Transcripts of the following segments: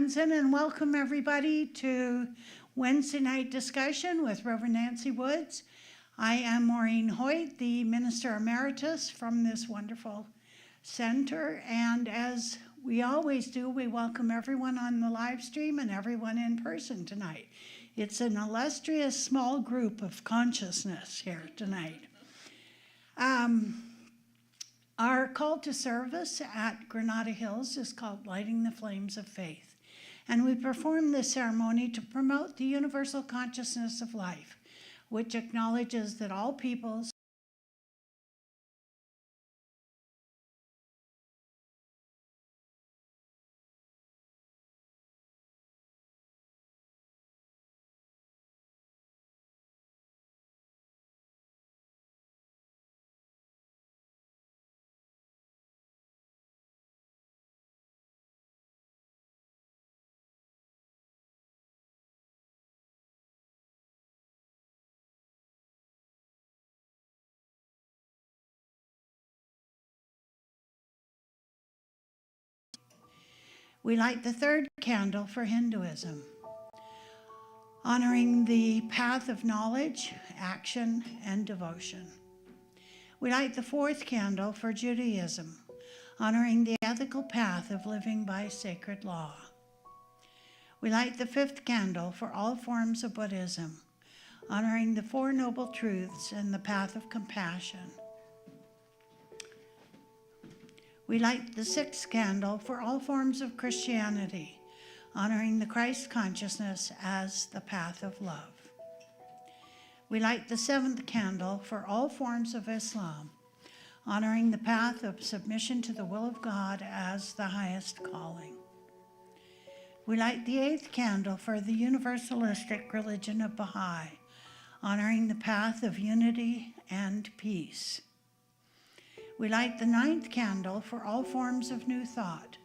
Johnson, and welcome everybody to Wednesday night discussion with Reverend Nancy Woods. I am Maureen Hoyt, the Minister Emeritus from this wonderful center, and as we always do, we welcome everyone on the live stream and everyone in person tonight. It's an illustrious small group of consciousness here tonight. Our call to service at Granada Hills is called Lighting the Flames of Faith, and we perform this ceremony to promote the universal consciousness of life, which acknowledges that all peoples We light the third candle for Hinduism, honoring the path of knowledge, action, and devotion. We light the fourth candle for Judaism, honoring the ethical path of living by sacred law. We light the fifth candle for all forms of Buddhism, honoring the Four Noble Truths and the path of compassion. We light the sixth candle for all forms of Christianity, honoring the Christ consciousness as the path of love. We light the seventh candle for all forms of Islam, honoring the path of submission to the will of God as the highest calling. We light the eighth candle for the universalistic religion of Baha'i, honoring the path of unity and peace. We light the ninth candle for all forms of New Thought,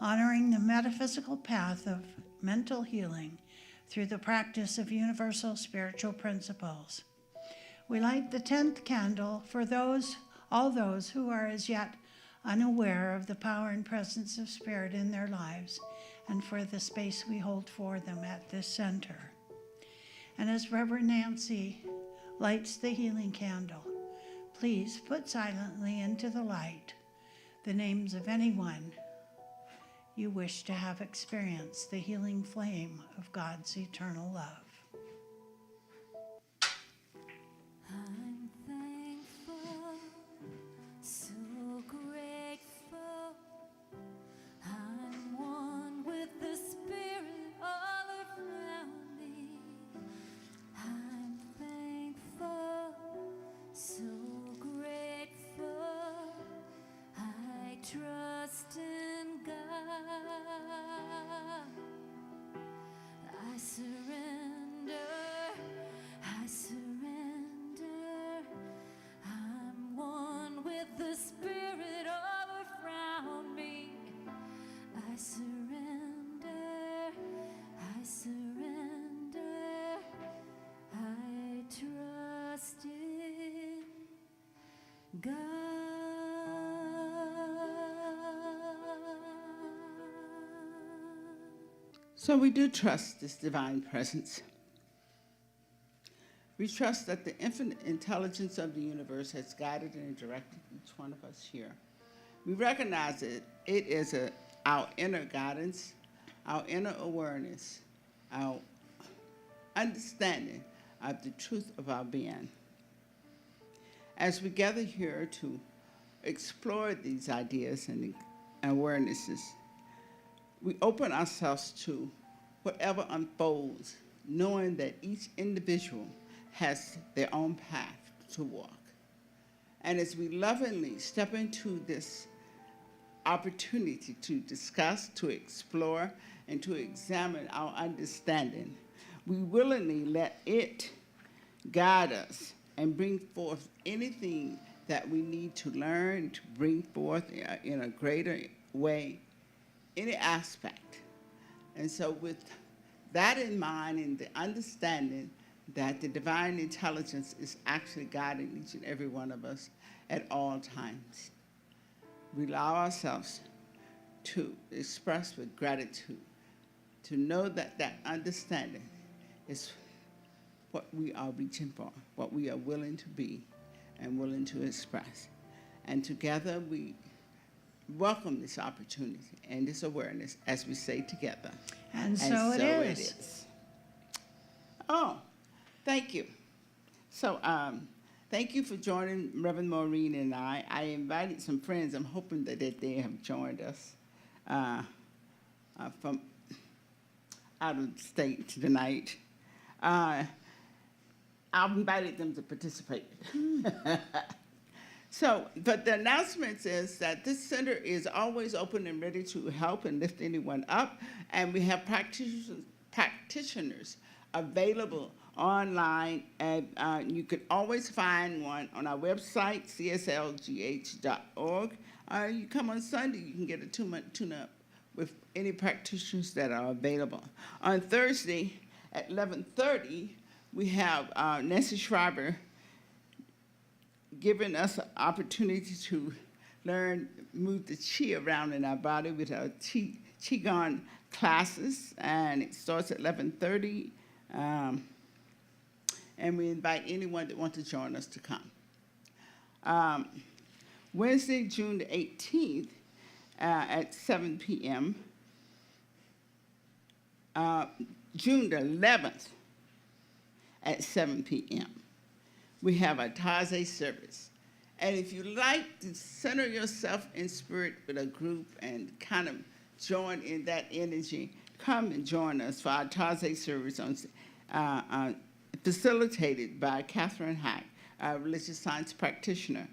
honoring the metaphysical path of mental healing through the practice of universal spiritual principles. We light the 10th candle for all those who are as yet unaware of the power and presence of Spirit in their lives, and for the space we hold for them at this center. And as Reverend Nancy lights the healing candle, please put silently into the light the names of anyone you wish to have experienced the healing flame of God's eternal love. I'm thankful, so grateful. I'm one with the Spirit all around me. I'm thankful, so grateful. I trust in God. I surrender. I surrender. I'm one with the Spirit all around me. I surrender. I surrender. I trust in God. So we do trust this divine presence. We trust that the infinite intelligence of the universe has guided and directed each one of us here. We recognize that it is our inner guidance, our inner awareness, our understanding of the truth of our being. As we gather here to explore these ideas and awarenesses, we open ourselves to whatever unfolds, knowing that each individual has their own path to walk. And as we lovingly step into this opportunity to discuss, to explore, and to examine our understanding, we willingly let it guide us and bring forth anything that we need to learn, to bring forth in a greater way, any aspect. And so with that in mind and the understanding that the divine intelligence is actually guiding each and every one of us at all times, we allow ourselves to express with gratitude to know that that understanding is what we are reaching for, what we are willing to be and willing to express. And together we welcome this opportunity and this awareness as we say together. And so it is. Oh, thank you. So thank you for joining Reverend Maureen and I. I invited some friends. I'm hoping that they have joined us from out of the state tonight. I've invited them to participate. So, but the announcement is that this center is always open and ready to help and lift anyone up, and we have practitioners available online, and you can always find one on our website, CSLGH.org. You come on Sunday, you can get a 2-month tune-up with any practitioners that are available. On Thursday at 11:30, we have Nancy Schreiber giving us an opportunity to learn, move the chi around in our body with our Qigong classes, and it starts at 11:30. And we invite anyone that wants to join us to come. Wednesday, June the 18th at 7 p.m. June the 11th at 7 p.m. we have a Taze service. And if you like to center yourself in spirit with a group and kind of join in that energy, come and join us for our Taze service facilitated by Catherine Hack, a religious science practitioner,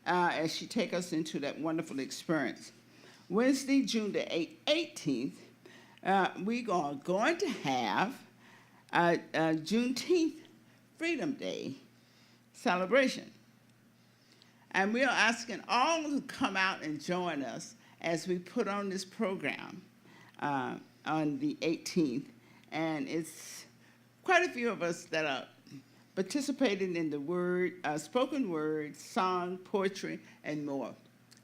as she takes us into that wonderful experience. Wednesday, June the 18th, we are going to have a Juneteenth Freedom Day celebration. And we are asking all to come out and join us as we put on this program on the 18th. And it's quite a few of us that are participating in the spoken word, song, poetry, and more.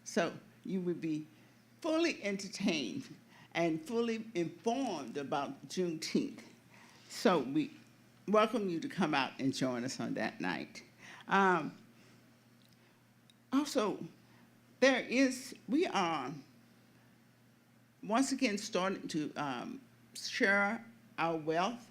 So you will be fully entertained and fully informed about Juneteenth. So we welcome you to come out and join us on that night. Also, we are once again starting to share our wealth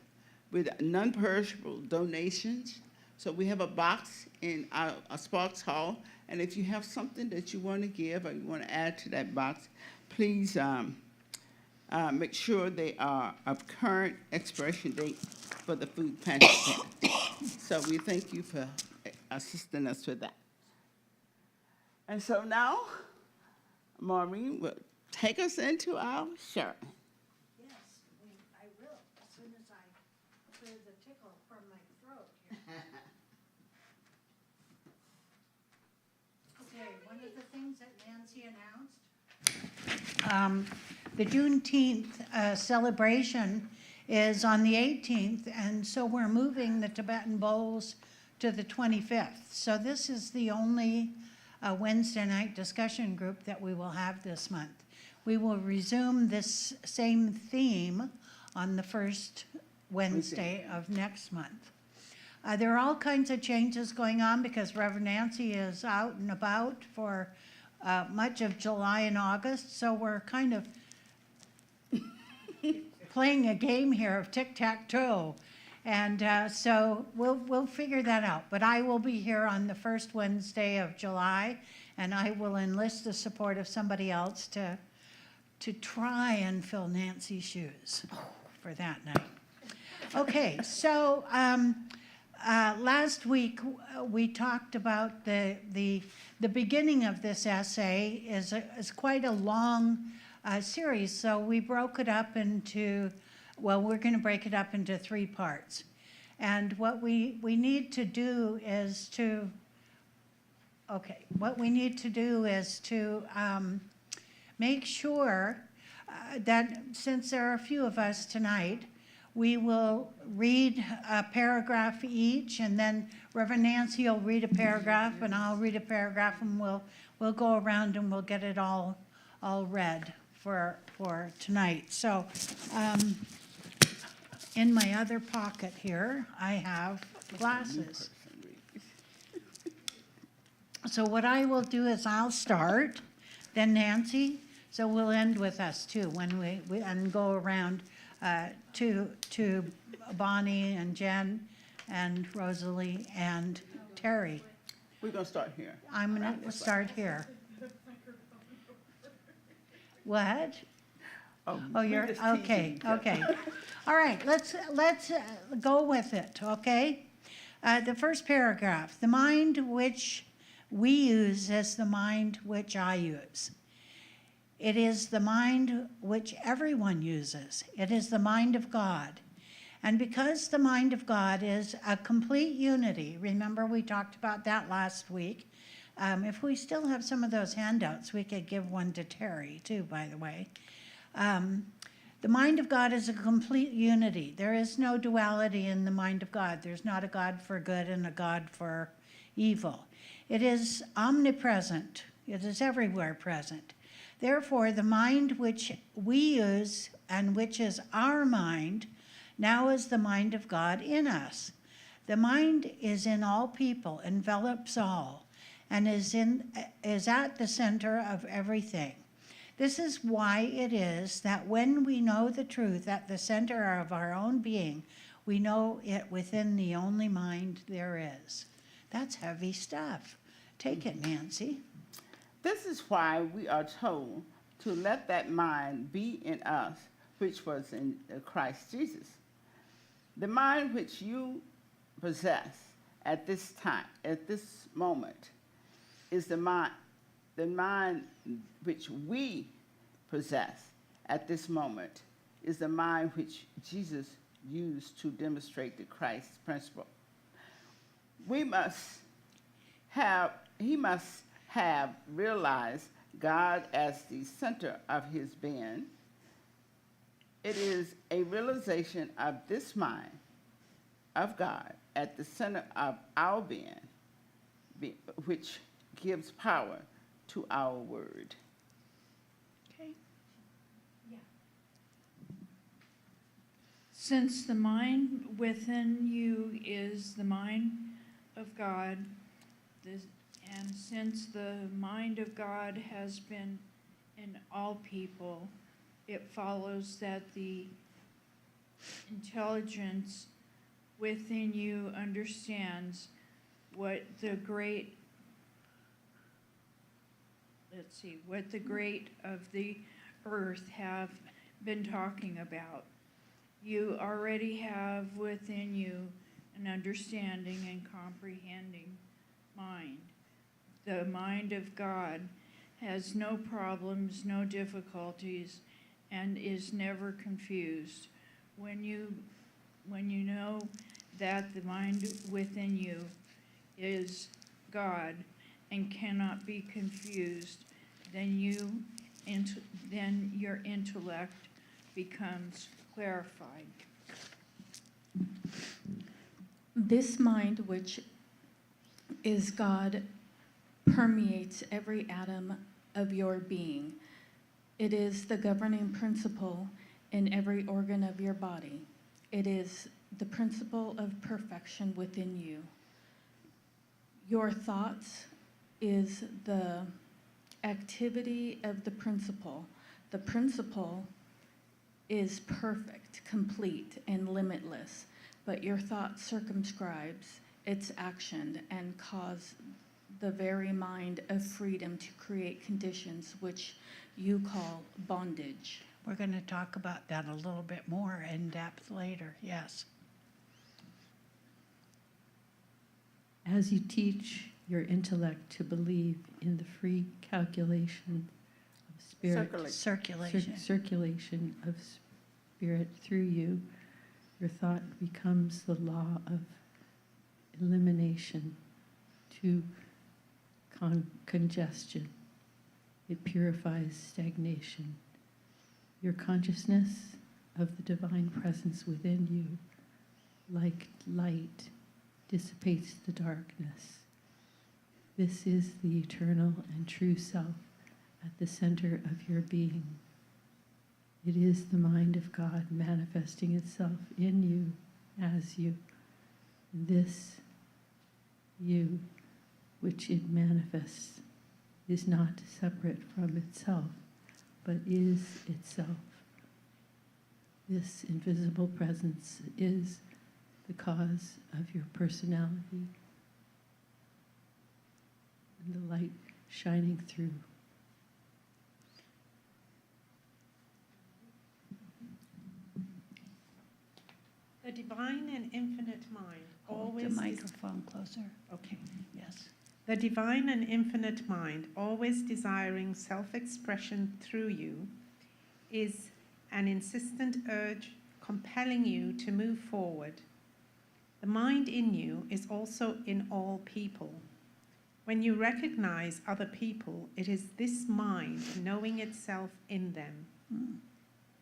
with non-perishable donations. So we have a box in our Sparks Hall, and if you have something that you want to give or you want to add to that box, please make sure they are of current expiration date for the food pantry. So we thank you for assisting us with that. And so now, Maureen will take us into our sharing. Yes, I will, as soon as I clear the tickle from my throat here. Okay, one of the things that Nancy announced, the Juneteenth celebration is on the 18th, and so we're moving the Tibetan bowls to the 25th. So this is the only Wednesday night discussion group that we will have this month. We will resume this same theme on the first Wednesday of next month. There are all kinds of changes going on because Reverend Nancy is out and about for much of July and August, so we're kind of playing a game here of tic-tac-toe. And so we'll figure that out. But I will be here on the first Wednesday of July, and I will enlist the support of somebody else to try and fill Nancy's shoes for that night. Okay, so last week we talked about the beginning of this essay is quite a long series, so we broke it up into. Well, we're going to break it up into 3 parts. And what we need to do is to make sure that since there are a few of us tonight, we will read a paragraph each, and then Reverend Nancy will read a paragraph, and I'll read a paragraph, and we'll go around and we'll get it all read for tonight. So, in my other pocket here, I have glasses. So what I will do is I'll start, then Nancy, so we'll end with us too, when we and go around to Bonnie and Jen and Rosalie and Terry. We're going to start here. I'm gonna start here. What? Oh, we're you're, just teasing okay, each other. okay. All right, let's go with it, okay? The first paragraph, the mind which we use is the mind which I use. It is the mind which everyone uses. It is the mind of God. And because the mind of God is a complete unity, remember we talked about that last week. If we still have some of those handouts, we could give one to Terry too, by the way. The mind of God is a complete unity. There is no duality in the mind of God. There's not a God for good and a God for evil. It is omnipresent. It is everywhere present. Therefore, the mind which we use and which is our mind now is the mind of God in us. The mind is in all people, envelops all, and is at the center of everything. This is why it is that when we know the truth at the center of our own being, we know it within the only mind there is. That's heavy stuff. Take it, Nancy. This is why we are told to let that mind be in us, which was in Christ Jesus. The mind which you possess at this time, at this moment, is the mind which we possess at this moment is the mind which Jesus used to demonstrate the Christ principle. He must have realized God as the center of his being. It is a realization of this mind of God at the center of our being, which gives power to our word. Okay. Since the mind within you is the mind of God, and since the mind of God has been in all people, it follows that the intelligence within you understands what the great of the earth have been talking about. You already have within you an understanding and comprehending mind. The mind of God has no problems, no difficulties, and is never confused. When you know that the mind within you is God and cannot be confused, then your intellect becomes clarified. This mind, which is God, permeates every atom of your being. It is the governing principle in every organ of your body. It is the principle of perfection within you. Your thoughts is the activity of the principle. The principle is perfect, complete, and limitless, but your thought circumscribes its action and cause the very mind of freedom to create conditions which you call bondage. We're going to talk about that a little bit more in depth later, yes. As you teach your intellect to believe in the free calculation of spirit, circulation of spirit through you, your thought becomes the law of elimination to congestion. It purifies stagnation. Your consciousness of the divine presence within you, like light, dissipates the darkness. This is the eternal and true self at the center of your being. It is the mind of God manifesting itself in you as you. This you, which it manifests, is not separate from itself, but is itself. This invisible presence is the cause of your personality and the light shining through. The divine and infinite mind Hold the always microphone closer. okay. Yes. The divine and infinite mind, always desiring self-expression through you, is an insistent urge compelling you to move forward. The mind in you is also in all people. When you recognize other people, it is this mind knowing itself in them.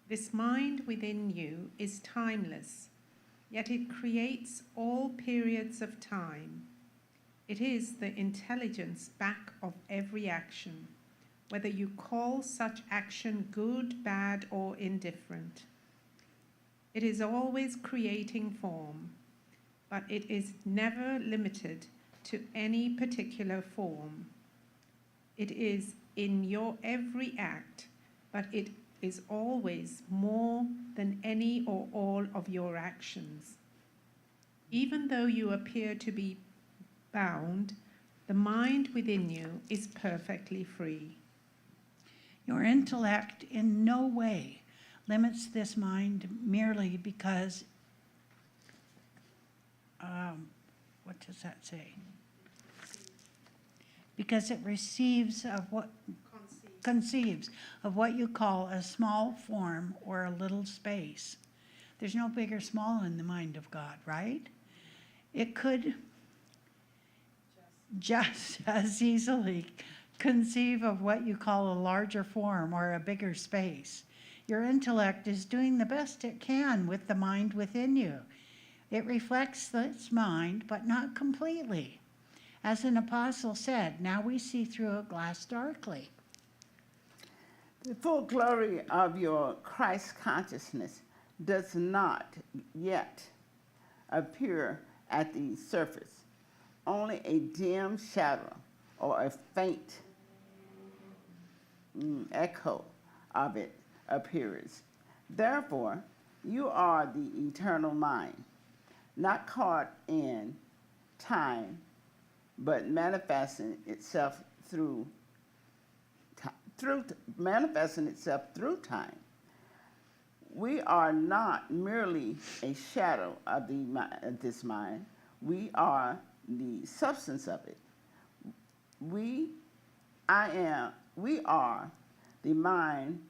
This mind within you is timeless, yet it creates all periods of time. It is the intelligence back of every action, whether you call such action good, bad, or indifferent. It is always creating form, but it is never limited to any particular form. It is in your every act, but it is always more than any or all of your actions. Even though you appear to be bound, the mind within you is perfectly free. Your intellect in no way limits this mind merely because, what does that say? Because it conceives of what you call a small form or a little space. There's no big or small in the mind of God, right? It could just as easily conceive of what you call a larger form or a bigger space. Your intellect is doing the best it can with the mind within you. It reflects its mind, but not completely. As an apostle said, now we see through a glass darkly. The full glory of your Christ consciousness does not yet appear at the surface. Only a dim shadow or a faint echo of it appears. Therefore, you are the eternal mind, not caught in time, but manifesting itself through time. We are not merely a shadow of this mind. We are the substance of it. We are the mind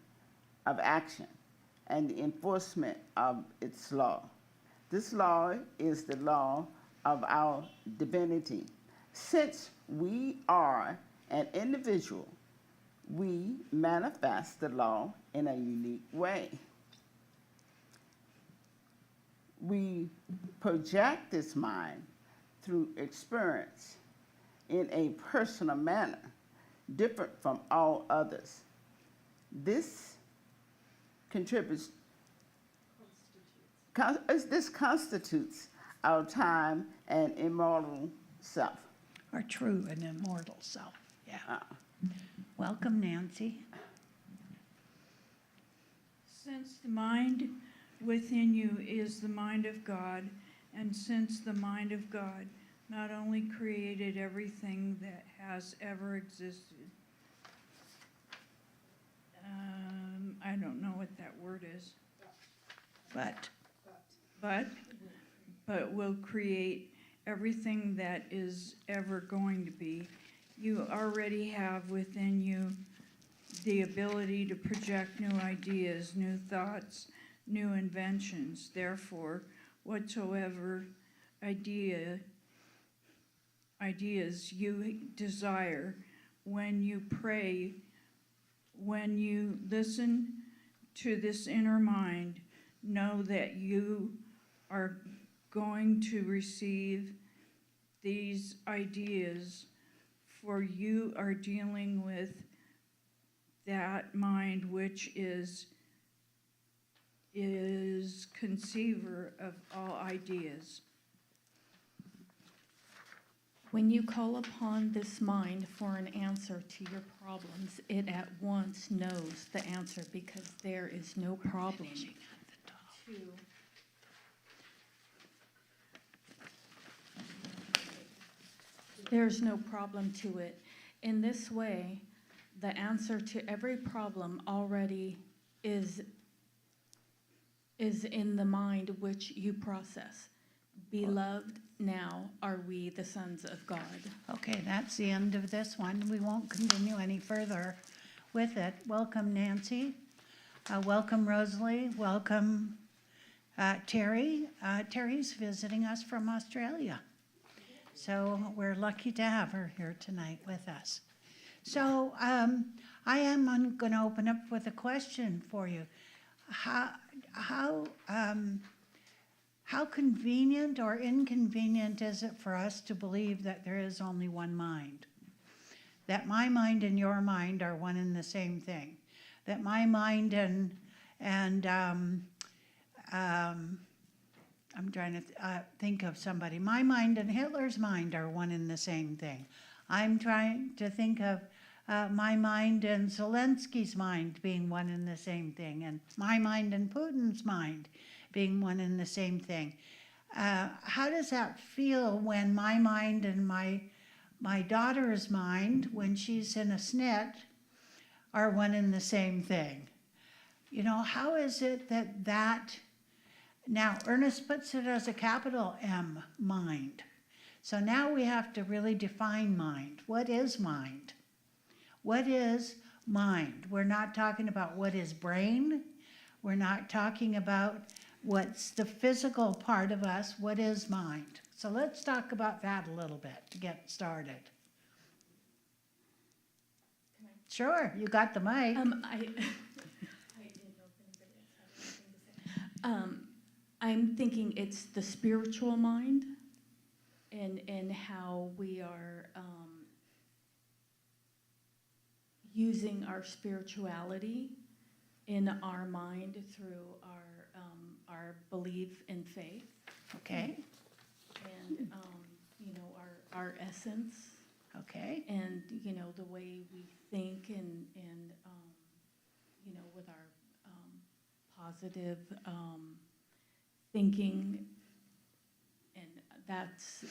of action and the enforcement of its law. This law is the law of our divinity. Since we are an individual, we manifest the law in a unique way. We project this mind through experience in a personal manner, different from all others. This constitutes our time and immortal self. Our true and immortal self. Yeah. Welcome, Nancy. Since the mind within you is the mind of God, and since the mind of God not only created everything that has ever existed, I don't know what that word is, but will create everything that is ever going to be. You already have within you the ability to project new ideas, new thoughts, new inventions. Therefore, whatsoever ideas you desire, when you pray, when you listen to this inner mind, know that you are going to receive these ideas, for you are dealing with that mind which is is conceiver of all ideas. When you call upon this mind for an answer to your problems, it at once knows the answer because there is no problem to there's no problem to it. In this way, the answer to every problem already is in the mind which you process. Beloved, now are we the sons of God. Okay, that's the end of this one. We won't continue any further with it. Welcome, Nancy. Welcome, Rosalie. Welcome, Terry. Terry's visiting us from Australia. So we're lucky to have her here tonight with us. So I am going to open up with a question for you. How convenient or inconvenient is it for us to believe that there is only one mind? That my mind and your mind are one and the same thing? That my mind and I'm trying to think of somebody. My mind and Hitler's mind are one and the same thing. I'm trying to think of my mind and Zelensky's mind being one and the same thing, and my mind and Putin's mind being one and the same thing. How does that feel when my mind and my daughter's mind, when she's in a SNIT, are one and the same thing? You know, how is it that now Ernest puts it as a capital M, mind. So now we have to really define mind. What is mind? What is mind? We're not talking about what is brain. We're not talking about what's the physical part of us. What is mind? So let's talk about that a little bit to get started. Sure, you got the mic. I did know if anybody else had anything to say. I'm thinking it's the spiritual mind and how we are using our spirituality in our mind through our belief and faith. Okay. And, you know, our essence. Okay. And, you know, the way we think and you know, with our positive thinking. And that's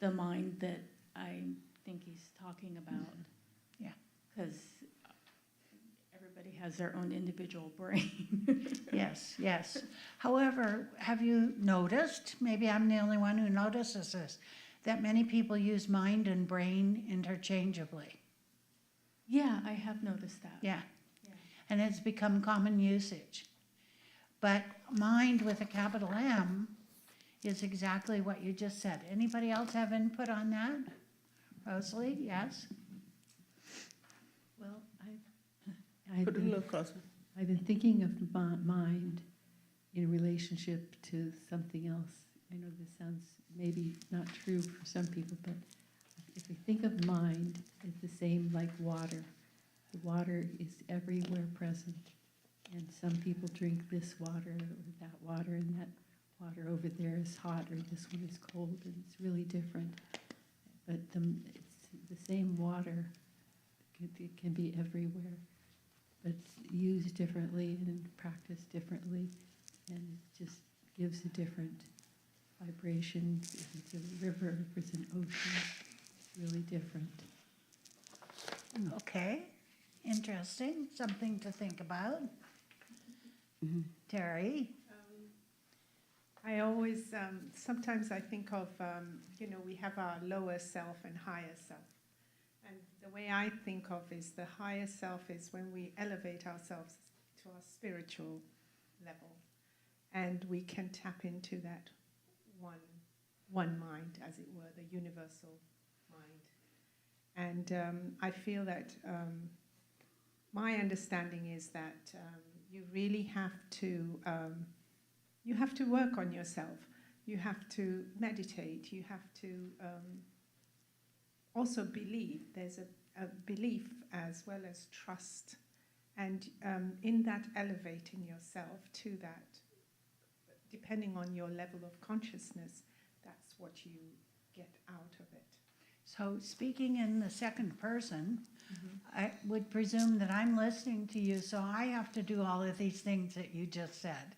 the mind that I think he's talking about. Yeah. Because everybody has their own individual brain. Yes, yes. However, have you noticed, maybe I'm the only one who notices this, that many people use mind and brain interchangeably? Yeah, I have noticed that. Yeah. And it's become common usage. But mind with a capital M is exactly what you just said. Anybody else have input on that? Rosalie, yes? Well, I've Put it a little closer. I've been thinking of mind in relationship to something else. I know this sounds maybe not true for some people, but if we think of mind, it's the same like water. The water is everywhere present. And some people drink this water or that water, and that water over there is hot, or this one is cold, and it's really different. But it's the same water. It can be everywhere, but it's used differently and practiced differently, and it just gives a different vibration. If it's a river, if it's an ocean, it's really different. Okay, interesting, something to think about. Terry? I always, sometimes I think of, you know, we have our lower self and higher self. And the way I think of is the higher self is when we elevate ourselves to our spiritual level. And we can tap into that one mind, as it were, the universal mind. And I feel that my understanding is that you really have to work on yourself. You have to meditate. You have to also believe. There's a belief as well as trust And in that elevating yourself to that, depending on your level of consciousness, that's what you get out of it. So speaking in the second person, I would presume that I'm listening to you, so I have to do all of these things that you just said.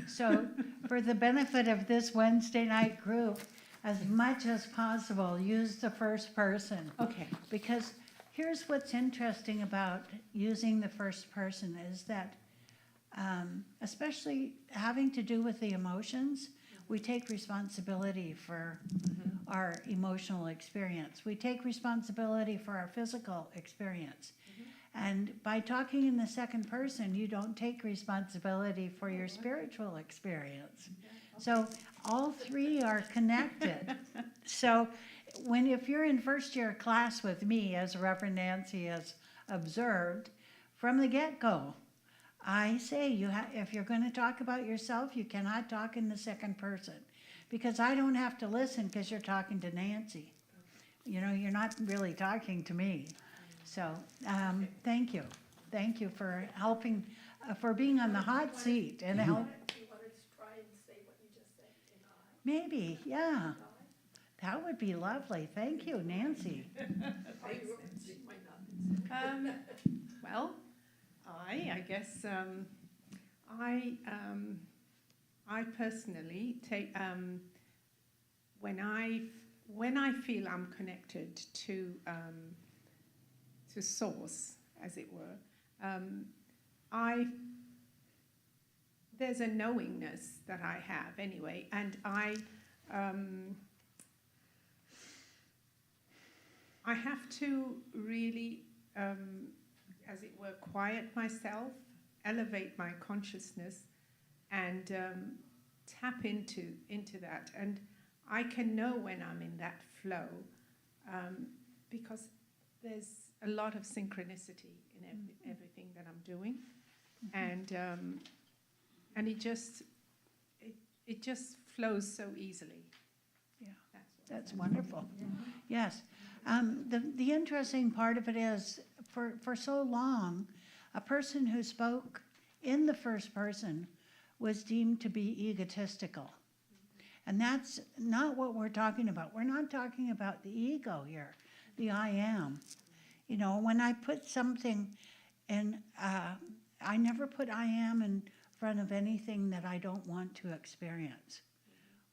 So for the benefit of this Wednesday night group, as much as possible, use the first person. Okay. Because here's what's interesting about using the first person is that, especially having to do with the emotions, we take responsibility for our emotional experience. We take responsibility for our physical experience. And by talking in the second person, you don't take responsibility for your spiritual experience. So all three are connected. So if you're in first year class with me, as Reverend Nancy has observed, from the get-go, I say if you're going to talk about yourself, you cannot talk in the second person, because I don't have to listen because you're talking to Nancy. You know, you're not really talking to me. So thank you. Thank you for helping, for being on the hot seat and help. Do you want to try and say what you just said in I? Maybe, yeah. That would be lovely. Thank you, Nancy. Thanks, Nancy. Might not. Well, I guess I personally take when I feel I'm connected to source, as it were, there's a knowingness that I have anyway, and I have to really, as it were, quiet myself, elevate my consciousness, and tap into that. And I can know when I'm in that flow, because there's a lot of synchronicity in everything that I'm doing, and it just flows so easily. Yeah, that's wonderful. Yes. The interesting part of it is, for so long, a person who spoke in the first person was deemed to be egotistical. And that's not what we're talking about. We're not talking about the ego here, the I am. You know, when I put something in, I never put I am in front of anything that I don't want to experience,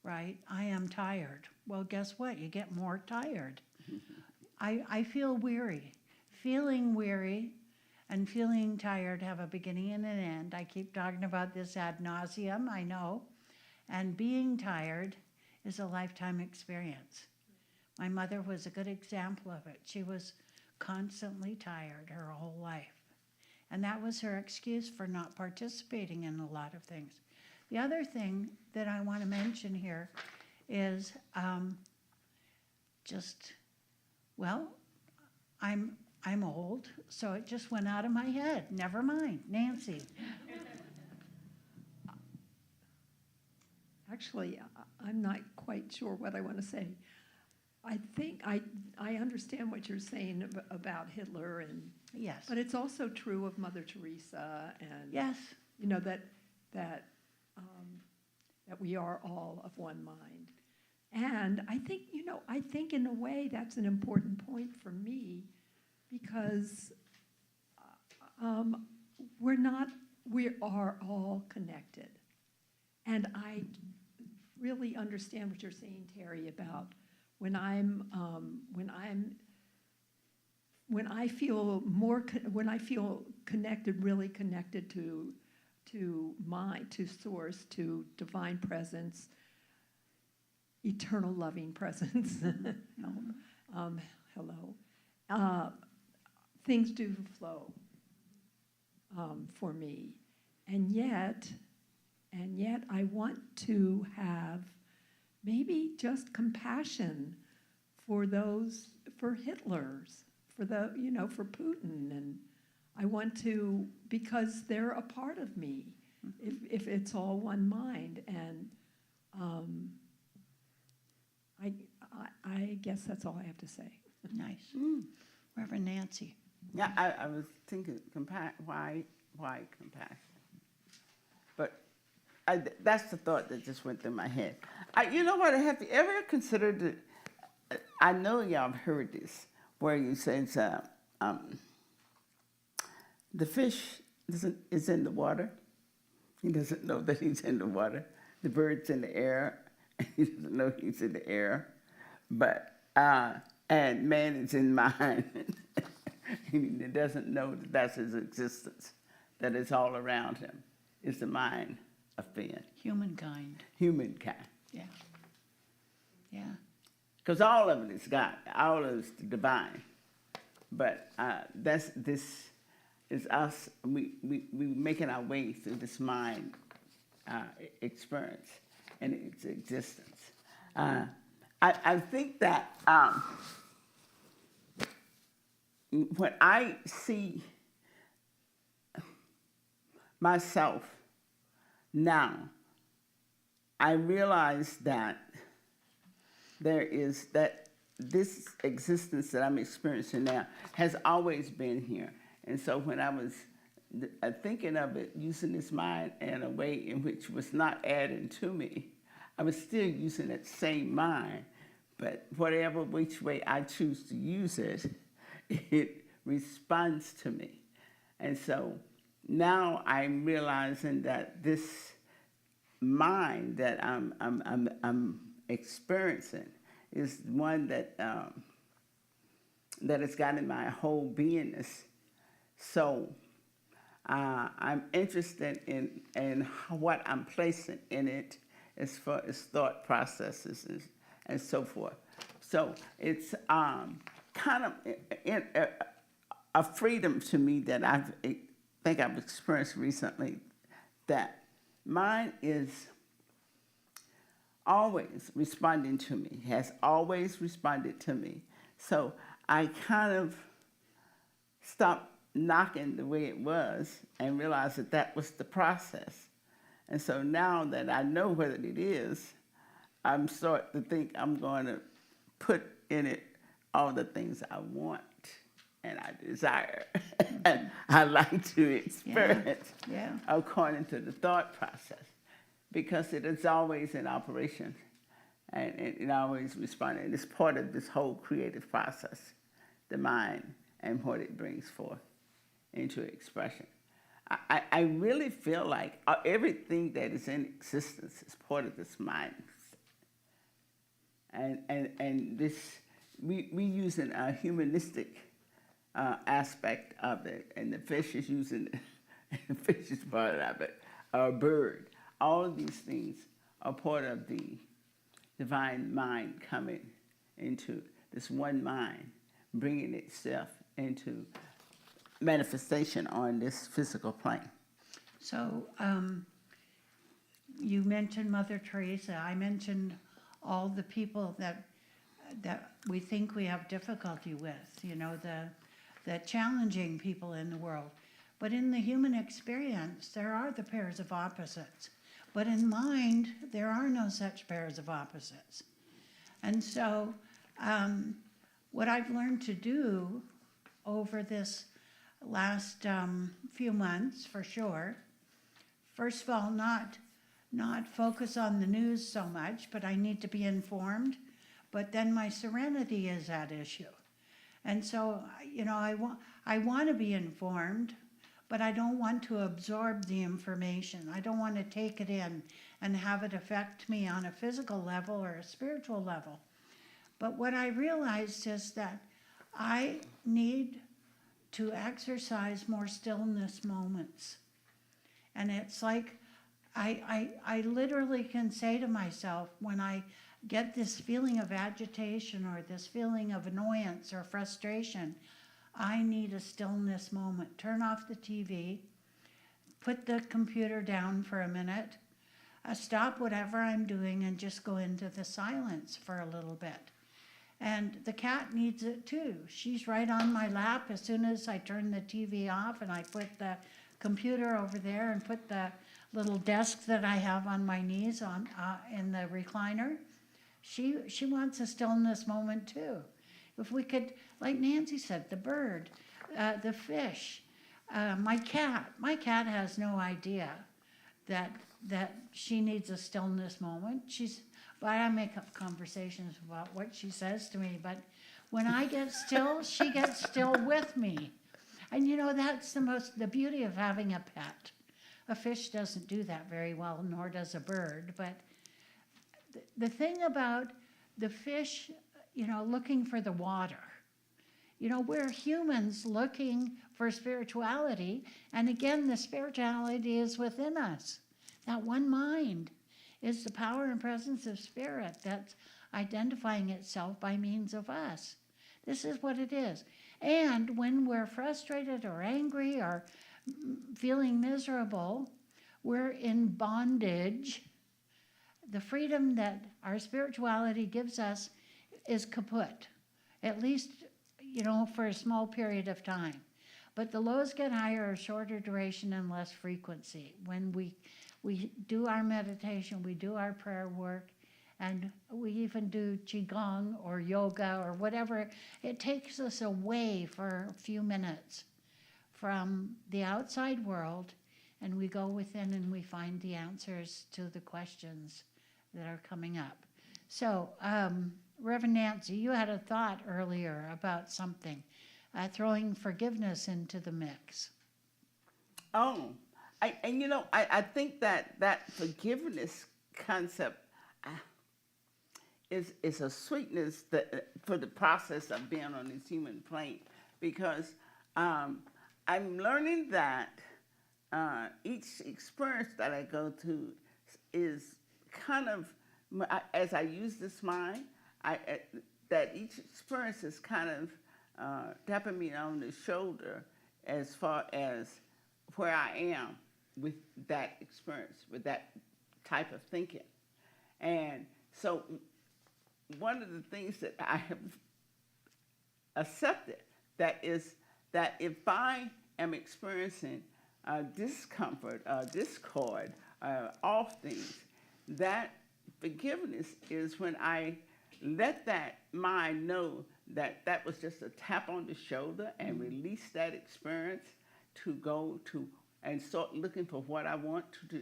right? I am tired. Well, guess what? You get more tired. I feel weary. Feeling weary and feeling tired have a beginning and an end. I keep talking about this ad nauseum, I know. And being tired is a lifetime experience. My mother was a good example of it. She was constantly tired her whole life. And that was her excuse for not participating in a lot of things. The other thing that I want to mention here is I'm old, so it just went out of my head. Never mind. Nancy. Actually, I'm not quite sure what I want to say. I think I understand what you're saying about Hitler, Yes. but it's also true of Mother Teresa, and Yes. you know that we are all of one mind. And I think in a way that's an important point for me, because we are all connected. And I really understand what you're saying, Terry, about when I feel connected, really connected to source, to divine presence, eternal loving presence. Hello. Things do flow for me, and yet I want to have maybe just compassion for Hitler's, for Putin, and I want to, because they're a part of me, if it's all one mind, and I guess that's all I have to say. Nice. Reverend Nancy. Yeah, I was thinking why compassion? But that's the thought that just went through my head. You know what? Have you ever considered it? I know y'all have heard this, where you say the fish is in the water. He doesn't know that he's in the water. The bird's in the air. He doesn't know he's in the air. But and man is in mind. He doesn't know that that's his existence, that it's all around him. It's the mind of being. Humankind. Humankind. Yeah. Yeah. Because all of it is God. All of it is the divine. But this is us. We making our way through this mind experience and its existence. I think that when I see myself now, I realize that this existence that I'm experiencing now has always been here. And so when I was thinking of it, using this mind in a way in which was not adding to me, I was still using that same mind, but whatever which way I choose to use it, it responds to me. And so now I'm realizing that this mind that I'm experiencing is one that has gotten my whole beingness. So I'm interested in what I'm placing in it as far as thought processes and so forth. So it's kind of a freedom to me that I think I've experienced recently, that mine is always responding to me, has always responded to me. So I kind of stopped knocking the way it was and realized that that was the process. And so now that I know what it is, I'm starting to think I'm going to put in it all the things I want and I desire and I like to experience according to the thought process, because it is always in operation and it always responding. It's part of this whole creative process, the mind and what it brings forth into expression. I really feel like everything that is in existence is part of this mind. And this, we using a humanistic aspect of it, and the fish is using, the fish is part of it, a bird. All of these things are part of the divine mind coming into this one mind, bringing itself into manifestation on this physical plane. So you mentioned Mother Teresa. I mentioned all the people that we think we have difficulty with, you know, the challenging people in the world. But in the human experience, there are the pairs of opposites. But in mind, there are no such pairs of opposites. And so what I've learned to do over this last few months, for sure, first of all, not focus on the news so much, but I need to be informed. But then my serenity is at issue. And so, you know, I want to be informed, but I don't want to absorb the information. I don't want to take it in and have it affect me on a physical level or a spiritual level. But what I realized is that I need to exercise more stillness moments. And it's like I literally can say to myself, when I get this feeling of agitation or this feeling of annoyance or frustration, I need a stillness moment. Turn off the TV, put the computer down for a minute, stop whatever I'm doing and just go into the silence for a little bit. And the cat needs it too. She's right on my lap as soon as I turn the TV off and I put the computer over there and put the little desk that I have on my knees on in the recliner. She wants a stillness moment too. If we could, like Nancy said, the bird, the fish. My cat has no idea that she needs a stillness moment. But I make up conversations about what she says to me. But when I get still, she gets still with me. And you know, that's the beauty of having a pet. A fish doesn't do that very well, nor does a bird. But the thing about the fish, you know, looking for the water. You know, we're humans looking for spirituality. And again, the spirituality is within us. That one mind is the power and presence of spirit that's identifying itself by means of us. This is what it is. And when we're frustrated or angry or feeling miserable, we're in bondage. The freedom that our spirituality gives us is kaput, at least, you know, for a small period of time. But the lows get higher, shorter duration and less frequency. When we do our meditation, we do our prayer work, and we even do qigong or yoga or whatever. It takes us away for a few minutes from the outside world, and we go within and we find the answers to the questions that are coming up. So, Reverend Nancy, you had a thought earlier about something, throwing forgiveness into the mix. Oh, I think that forgiveness concept is a sweetness for the process of being on this human plane, because I'm learning that each experience that I go to is kind of, as I use this mind, that each experience is kind of tapping me on the shoulder as far as where I am with that experience, with that type of thinking. And so one of the things that I have accepted that is that if I am experiencing discomfort, discord, off things, that forgiveness is when I let that mind know that that was just a tap on the shoulder and release that experience to go to and start looking for what I want to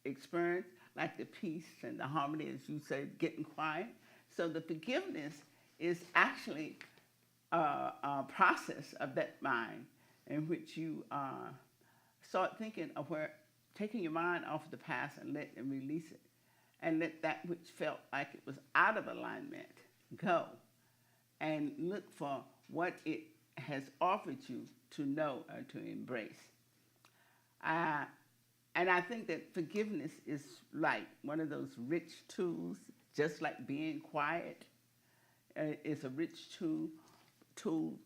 experience, like the peace and the harmony, as you say, getting quiet. So the forgiveness is actually a process of that mind in which you start thinking of taking your mind off the past and release it, and let that which felt like it was out of alignment go, and look for what it has offered you to know or to embrace. And I think that forgiveness is like one of those rich tools, just like being quiet is a rich tool to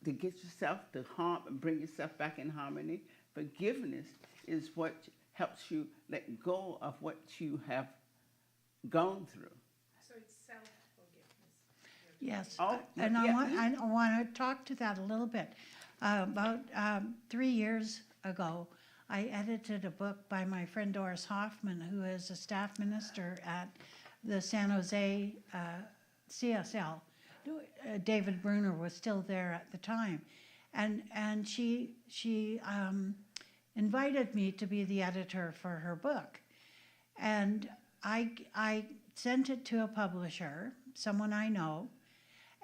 get yourself to bring yourself back in harmony. Forgiveness is what helps you let go of what you have gone through. So it's self-forgiveness. Yes, Oh, and yeah. I want to talk to that a little bit. About 3 years ago, I edited a book by my friend Doris Hoffman, who is a staff minister at the San Jose CSL. David Bruner was still there at the time, and she invited me to be the editor for her book, and I sent it to a publisher, someone I know,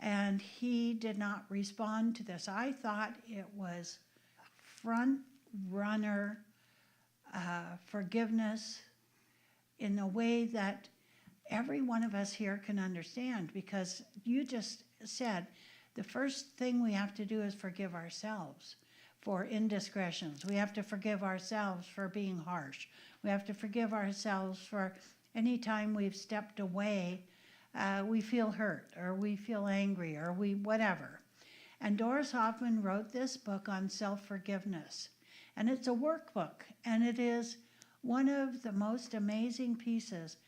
and he did not respond to this. I thought it was front runner forgiveness in a way that every one of us here can understand, because you just said the first thing we have to do is forgive ourselves for indiscretions. We have to forgive ourselves for being harsh. We have to forgive ourselves for any time we've stepped away, we feel hurt or we feel angry or whatever. And Doris Hoffman wrote this book on self-forgiveness. And it's a workbook, and it is one of the most amazing pieces.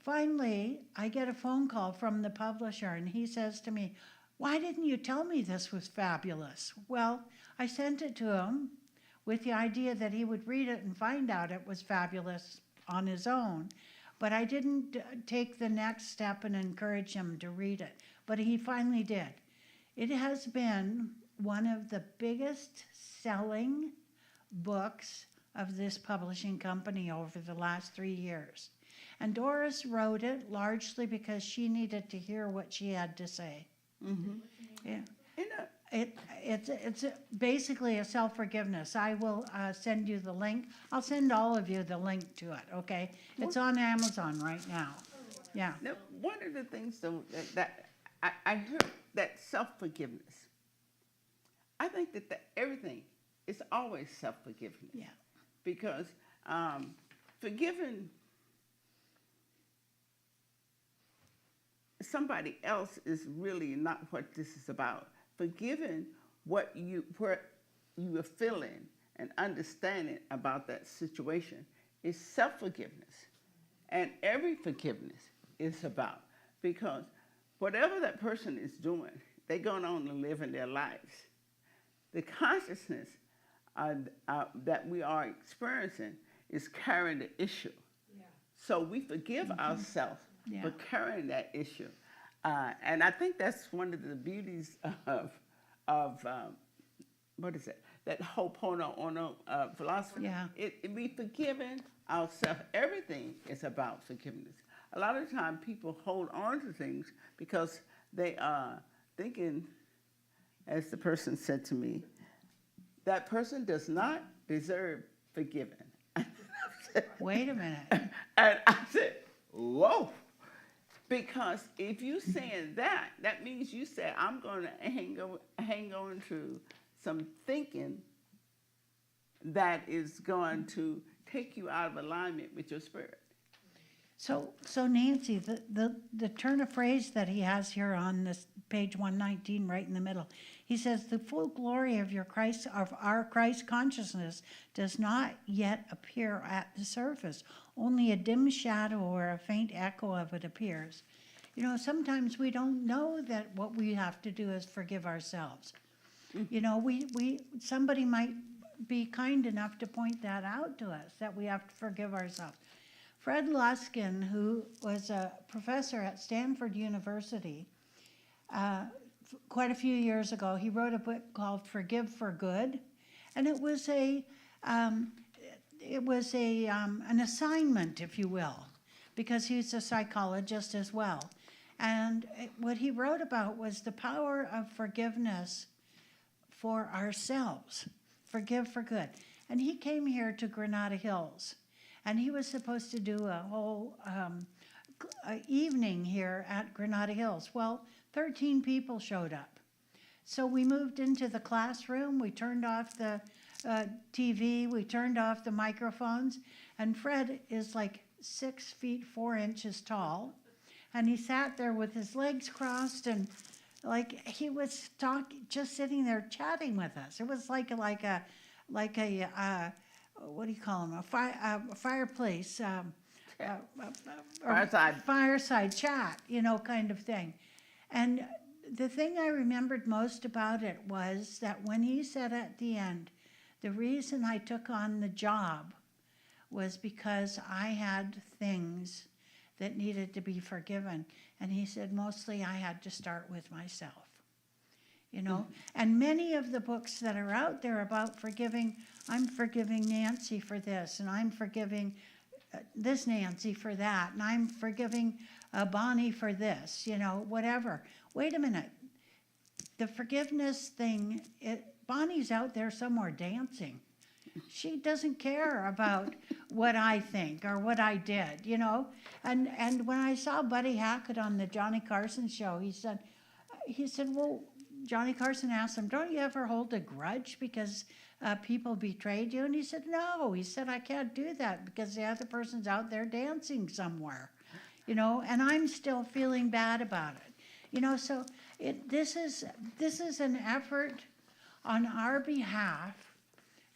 Finally, I get a phone call from the publisher, and he says to me, "Why didn't you tell me this was fabulous?" Well, I sent it to him with the idea that he would read it and find out it was fabulous on his own. But I didn't take the next step and encourage him to read it. But he finally did. It has been one of the biggest selling books of this publishing company over the last 3 years. And Doris wrote it largely because she needed to hear what she had to say. Yeah. It's basically a self-forgiveness. I will send you the link. I'll send all of you the link to it, okay? It's on Amazon right now. Yeah. Now, one of the things though that I heard, that self-forgiveness. I think that everything is always self-forgiveness. Yeah. Because forgiving somebody else is really not what this is about. Forgiving what you are feeling and understanding about that situation is self-forgiveness. And every forgiveness is about, because whatever that person is doing, they're going on and living their lives. The consciousness that we are experiencing is carrying the issue. Yeah. So we forgive ourselves for carrying that issue. And I think that's one of the beauties of what is it? That Ho'oponopono philosophy. Yeah. We forgiving ourselves. Everything is about forgiveness. A lot of times people hold on to things because they are thinking, as the person said to me, that person does not deserve forgiving. Wait a minute. And I said, whoa. Because if you saying that, that means you said, I'm going to hang on to some thinking that is going to take you out of alignment with your spirit. So Nancy, the turn of phrase that he has here on this page 119, right in the middle, he says, the full glory of our Christ consciousness does not yet appear at the surface. Only a dim shadow or a faint echo of it appears. You know, sometimes we don't know that what we have to do is forgive ourselves. You know, somebody might be kind enough to point that out to us, that we have to forgive ourselves. Fred Luskin, who was a professor at Stanford University, quite a few years ago, he wrote a book called Forgive for Good, and it was an assignment, if you will, because he's a psychologist as well. And what he wrote about was the power of forgiveness for ourselves. Forgive for good. And he came here to Granada Hills, and he was supposed to do a whole evening here at Granada Hills. Well, 13 people showed up. So we moved into the classroom, we turned off the TV, we turned off the microphones, and Fred is like 6 feet 4 inches tall, and he sat there with his legs crossed, and like he was just sitting there chatting with us. It was like a what do you call them? A fireplace, fireside chat, you know, kind of thing. And the thing I remembered most about it was that when he said at the end, the reason I took on the job was because I had things that needed to be forgiven. And he said, mostly I had to start with myself. You know, and many of the books that are out there about forgiving, I'm forgiving Nancy for this, and I'm forgiving this Nancy for that, and I'm forgiving Bonnie for this, you know, whatever. Wait a minute. The forgiveness thing, Bonnie's out there somewhere dancing. She doesn't care about what I think or what I did, you know. And when I saw Buddy Hackett on the Johnny Carson show, he said, well, Johnny Carson asked him, don't you ever hold a grudge because people betrayed you? And he said, no. He said, I can't do that because the other person's out there dancing somewhere, you know, and I'm still feeling bad about it. You know, so this is an effort on our behalf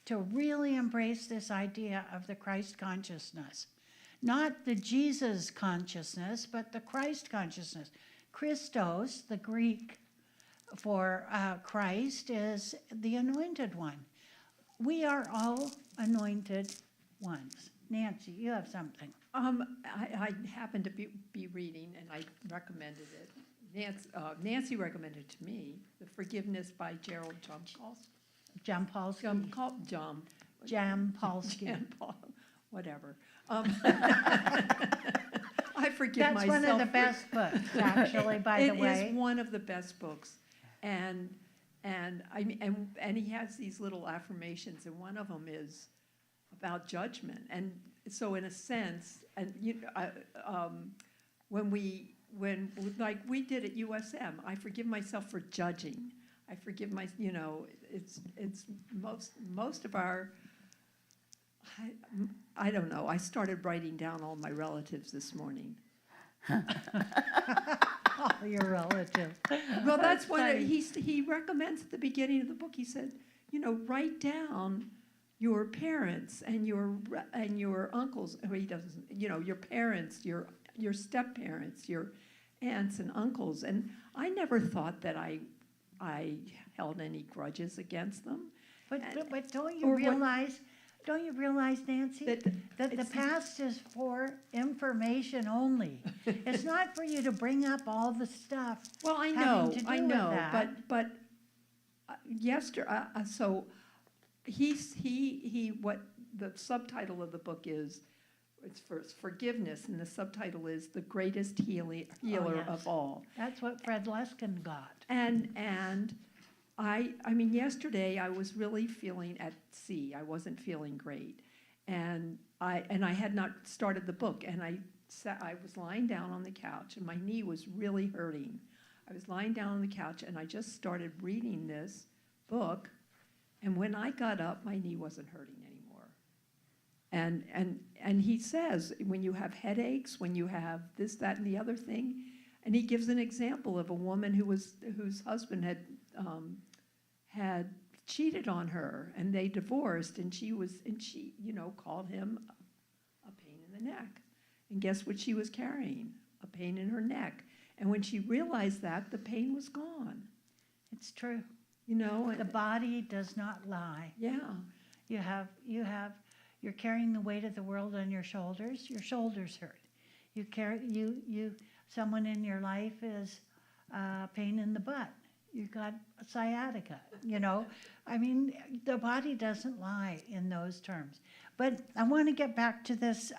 to really embrace this idea of the Christ consciousness. Not the Jesus consciousness, but the Christ consciousness. Christos, the Greek for Christ, is the anointed one. We are all anointed ones. Nancy, you have something. I happened to be reading, and I recommended it Nancy recommended to me The Forgiveness by Gerald Jampolsky. Whatever. I forgive That's myself. one of the best books, actually, by the way. It is one of the best books. And I mean, and he has these little affirmations, and one of them is about judgment. And so in a sense, and when like we did at USM, I forgive myself for judging. I forgive it's most of our, I don't know, I started writing down all my relatives this morning. All your relatives. Well, that's what he recommends at the beginning of the book. He said, write down your parents and your uncles. Or he doesn't, your parents, your step-parents, your aunts and uncles. And I never thought that I held any grudges against them. But don't you realize, Nancy, that the past is for information only? It's not for you to bring up all the stuff. Well, I having to do with know, that. but yesterday, so what the subtitle of the book is, it's first forgiveness, and the subtitle is The Greatest Healer yes. of All. That's what Fred Luskin got. And I mean, yesterday I was really feeling at sea. I wasn't feeling great, and I had not started the book, and I was lying down on the couch, and my knee was really hurting. I was lying down on the couch, and I just started reading this book, and when I got up, my knee wasn't hurting anymore. And he says, when you have headaches, when you have this, that, and the other thing, and he gives an example of a woman whose husband had cheated on her, and they divorced, and she called him a pain in the neck. And guess what she was carrying? A pain in her neck. And when she realized that, the pain was gone. It's true. The The body does not lie. Yeah. You're carrying the weight of the world on your shoulders. Your shoulders hurt. Someone in your life is pain in the butt. You've got sciatica, I mean, the body doesn't lie in those terms. But I want to get back to this,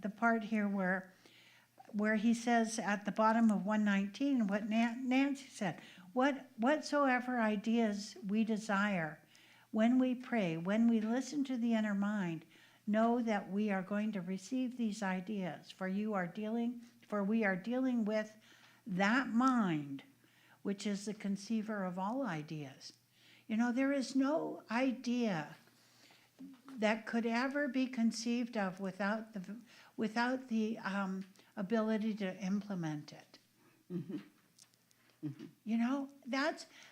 the part here where he says at the bottom of 119, what Nancy said, whatsoever ideas we desire, when we pray, when we listen to the inner mind, know that we are going to receive these ideas, for we are dealing with that mind, which is the conceiver of all ideas. There is no idea that could ever be conceived of without the ability to implement it. Mm-hmm. Mm-hmm.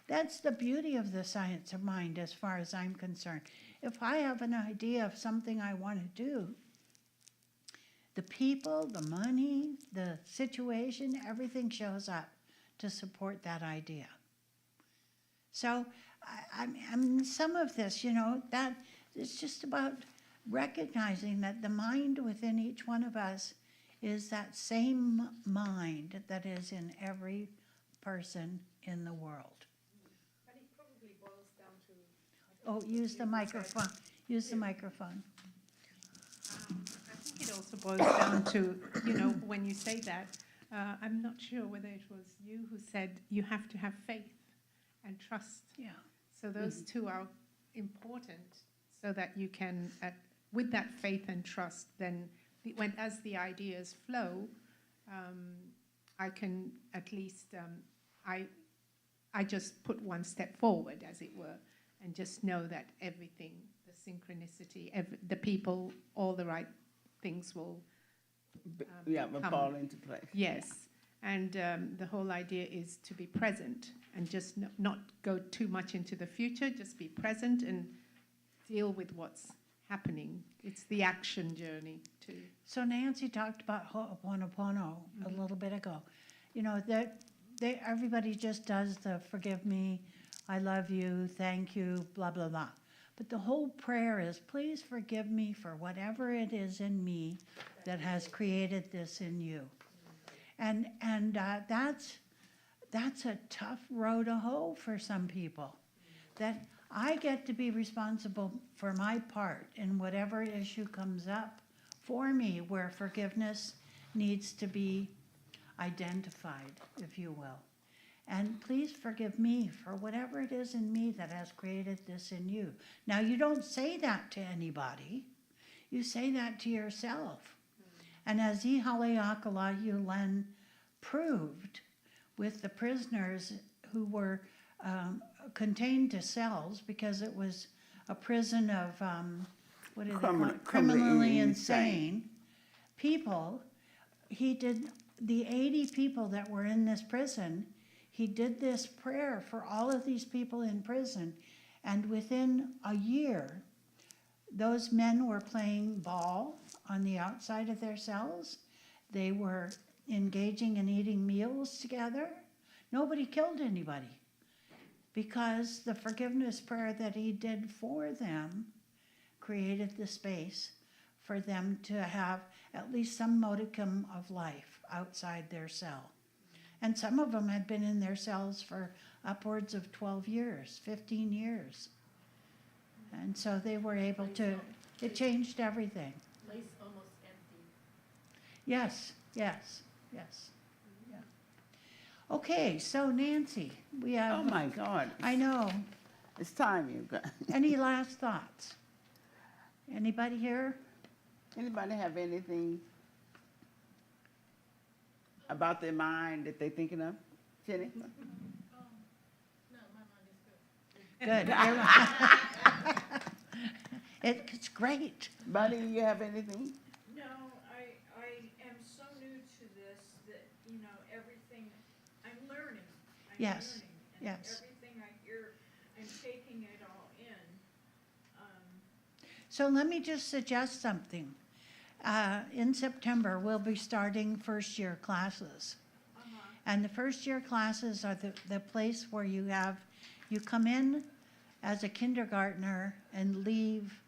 That's the beauty of the science of mind, as far as I'm concerned. If I have an idea of something I want to do, the people, the money, the situation, everything shows up to support that idea. So, I mean, some of this, that it's just about recognizing that the mind within each one of us is that same mind that is in every person in the world. But it probably boils down to... Oh, use the microphone. Use the microphone. I think it also boils down to, when you say that, I'm not sure whether it was you who said you have to have faith and trust. Yeah. So those two are important, so that you can, with that faith and trust, then as the ideas flow, I can at least, I just put one step forward, as it were, and just know that everything, the synchronicity, the people, all the right things will will fall into place. Yes, and the whole idea is to be present and just not go too much into the future, just be present and deal with what's happening. It's the action journey too. So Nancy talked about Ho'oponopono a little bit ago. That everybody just does the forgive me, I love you, thank you, blah, blah, blah. But the whole prayer is, please forgive me for whatever it is in me that has created this in you. And that's a tough row to hoe for some people. That I get to be responsible for my part in whatever issue comes up for me where forgiveness needs to be identified, if you will. And please forgive me for whatever it is in me that has created this in you. Now, you don't say that to anybody. You say that to yourself. And as Ihaleakala Yulen proved with the prisoners who were contained to cells because it was a prison of, what do they call it? Criminally insane people, he did the 80 people that were in this prison, he did this prayer for all of these people in prison. And within a year, those men were playing ball on the outside of their cells. They were engaging in eating meals together. Nobody killed anybody because the forgiveness prayer that he did for them created the space for them to have at least some modicum of life outside their cell. And some of them had been in their cells for upwards of 12 years, 15 years. And so they were able to, it changed everything. Place almost empty. Yes, yes, yes. Yeah. Okay, so Nancy, we have. Oh my God. I know. It's time, you guys. Any last thoughts? Anybody here? Anybody have anything about their mind that they're thinking of? Jenny? Good. It's great. Buddy, you have anything? No, I am so new to this that, you know, everything, I'm learning. Yes, Learning, yes. Everything I hear, I'm taking it all in. So let me just suggest something. In September, we'll be starting first year classes. And the first year classes are the place where you come in as a kindergartner and leave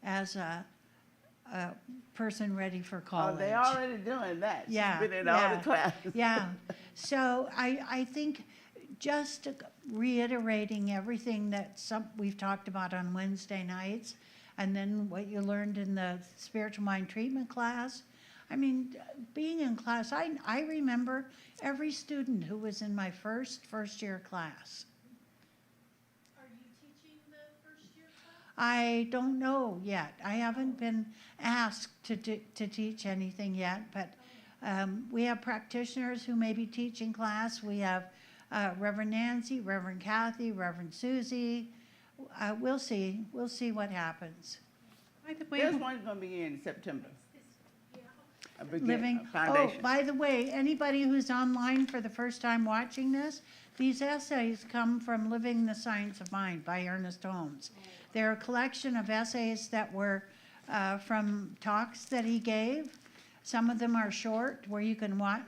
as a person ready for college. Oh, they're already doing that. Yeah, She's been in all the classes. Yeah. So I think just reiterating everything that we've talked about on Wednesday nights, and then what you learned in the spiritual mind treatment class. I mean, being in class, I remember every student who was in my first year class. Are you teaching the first year class? I don't know yet. I haven't been asked to teach anything yet, but we have practitioners who may be teaching class. We have Reverend Nancy, Reverend Kathy, Reverend Susie. We'll see what happens. By the way, There's one going to be in September. Living. Oh, by the way, anybody who's online for the first time watching this, these essays come from Living the Science of Mind by Ernest Holmes. They're a collection of essays that were from talks that he gave. Some of them are short, where you can watch.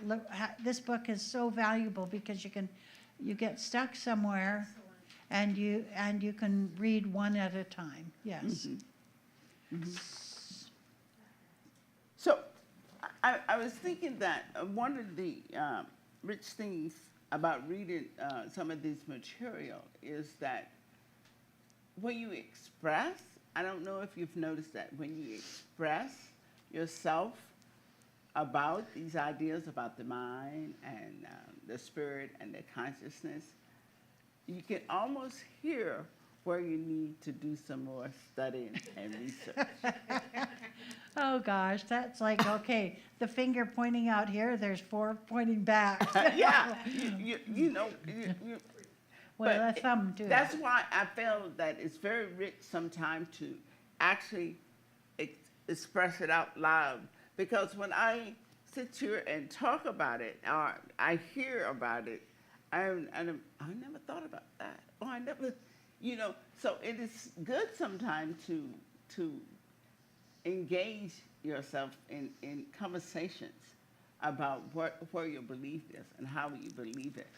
This book is so valuable because you get stuck somewhere, and you can read one at a time. Yes. Mm-hmm. Mm-hmm. So, I was thinking that one of the rich things about reading some of this material is that when you express, I don't know if you've noticed that, when you express yourself about these ideas about the mind and the spirit and the consciousness, you can almost hear where you need to do some more studying and research. Oh gosh, that's like, okay, the finger pointing out here, there's 4 pointing back. Yeah, you know. Well, a thumb too. That's why I feel that it's very rich sometimes to actually express it out loud. Because when I sit here and talk about it, or I hear about it, I never thought about that. Or I never, you know. So it is good sometimes to engage yourself in conversations about where your belief is and how you believe it.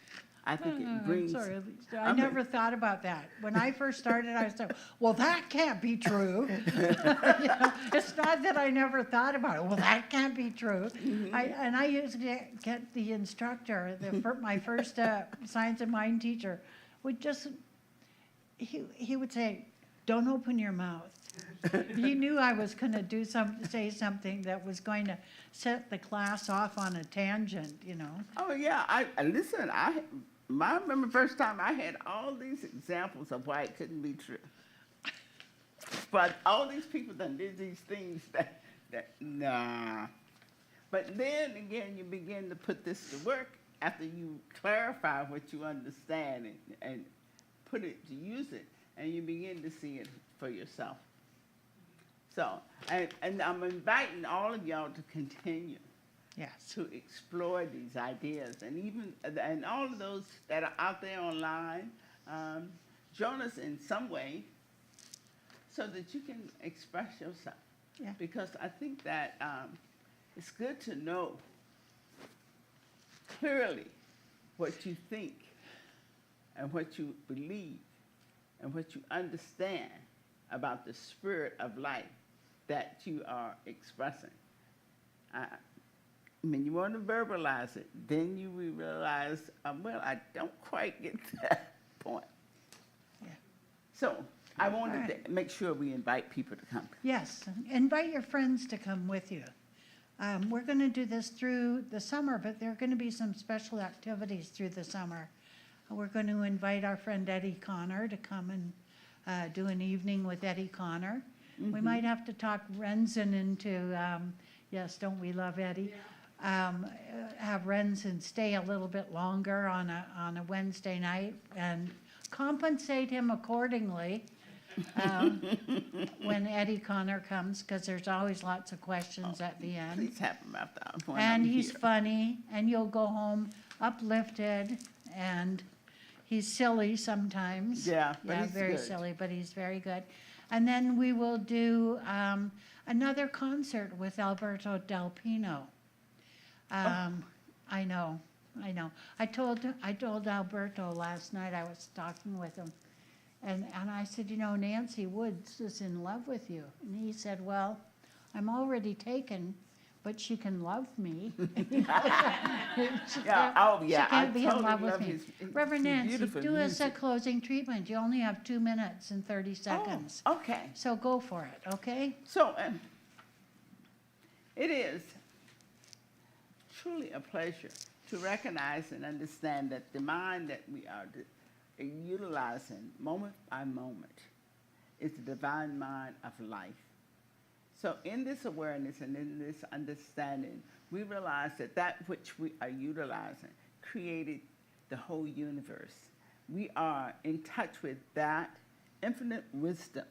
I think it I'm brings. sorry, I I mean- never thought about that. When I first started, I was like, well, that can't be true. You know, it's not that I never thought about it. Well, that can't be true. I used to get the instructor, my first science and mind teacher, would just, he would say, don't open your mouth. He knew I was going to say something that was going to set the class off on a tangent, you know. Oh, yeah, I listen, I remember first time I had all these examples of why it couldn't be true. But all these people done did these things that nah. But then again, you begin to put this to work after you clarify what you understand and put it to use it, and you begin to see it for yourself. So, and I'm inviting all of y'all to continue Yes. to explore these ideas, and all of those that are out there online, join us in some way so that you can express yourself. Yeah. Because I think that it's good to know clearly what you think and what you believe and what you understand about the spirit of life that you are expressing. I mean, you want to verbalize it, then you will realize, well, I don't quite get that point. Yeah. So I wanted to make sure we invite people to come. Yes, invite your friends to come with you. We're going to do this through the summer, but there are going to be some special activities through the summer. We're going to invite our friend Eddie Connor to come and do an evening with Eddie Connor. We might have to talk Renzen into, yes, don't we love Eddie? Have Renzen stay a little bit longer on a Wednesday night and compensate him accordingly when Eddie Connor comes, because there's always lots of questions at the end. Please have him after when And I'm he's here. funny, and you'll go home uplifted, and he's silly sometimes. Yeah, but he's very good. silly, but he's very good. And then we will do another concert with Alberto Del Pino. I know. I told Alberto last night, I was talking with him, and I said, you know, Nancy Woods is in love with you. And he said, well, I'm already taken, but she can love me. Yeah, oh, yeah, She can't I be in totally love with love me. his Reverend Nancy, beautiful do us a music. closing treatment. You only have 2 minutes and 30 seconds. Oh, okay. So go for it, okay? So it is truly a pleasure to recognize and understand that the mind that we are utilizing moment by moment is the divine mind of life. So in this awareness and in this understanding, we realize that which we are utilizing created the whole universe. We are in touch with that infinite wisdom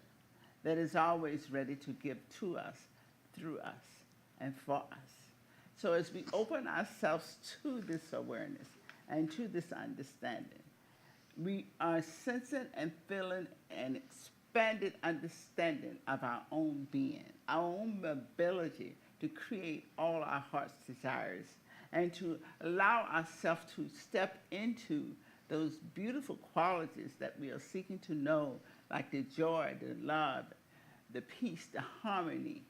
that is always ready to give to us, through us, and for us. So as we open ourselves to this awareness and to this understanding, we are sensing and feeling an expanded understanding of our own being, our own ability to create all our heart's desires, and to allow ourselves to step into those beautiful qualities that we are seeking to know, like the joy, the love, the peace, the harmony,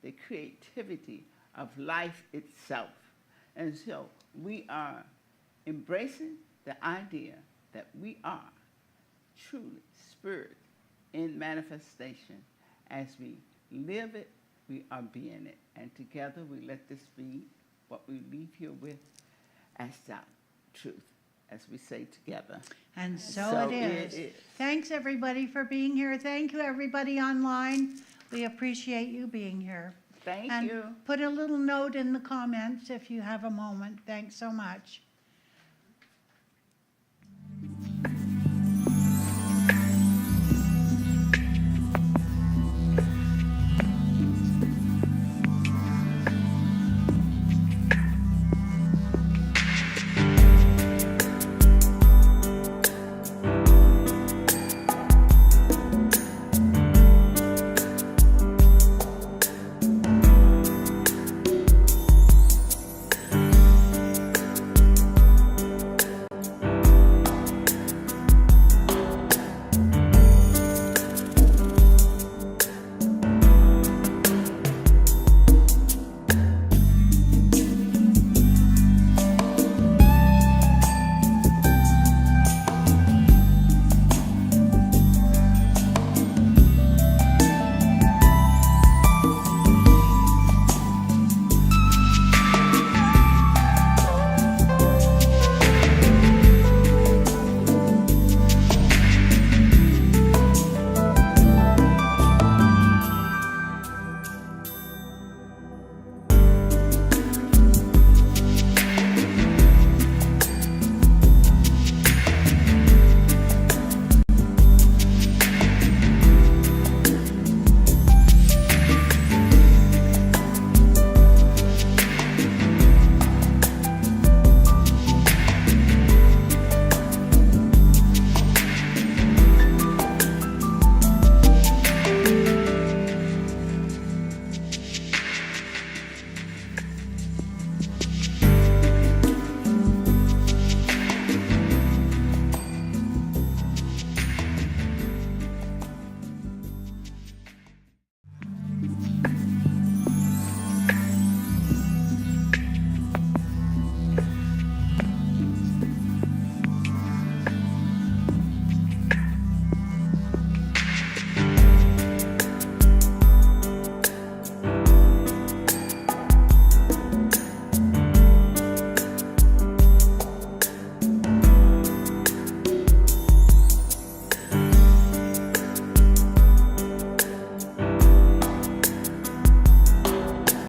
the creativity of life itself. And so we are embracing the idea that we are truly spirit in manifestation. As we live it, we are being it. And together we let this be what we leave here with as our truth, as we say together. And so it is. Thanks, everybody, for being here. Thank you, everybody online. We appreciate you being here. Thank And you. put a little note in the comments if you have a moment. Thanks so much.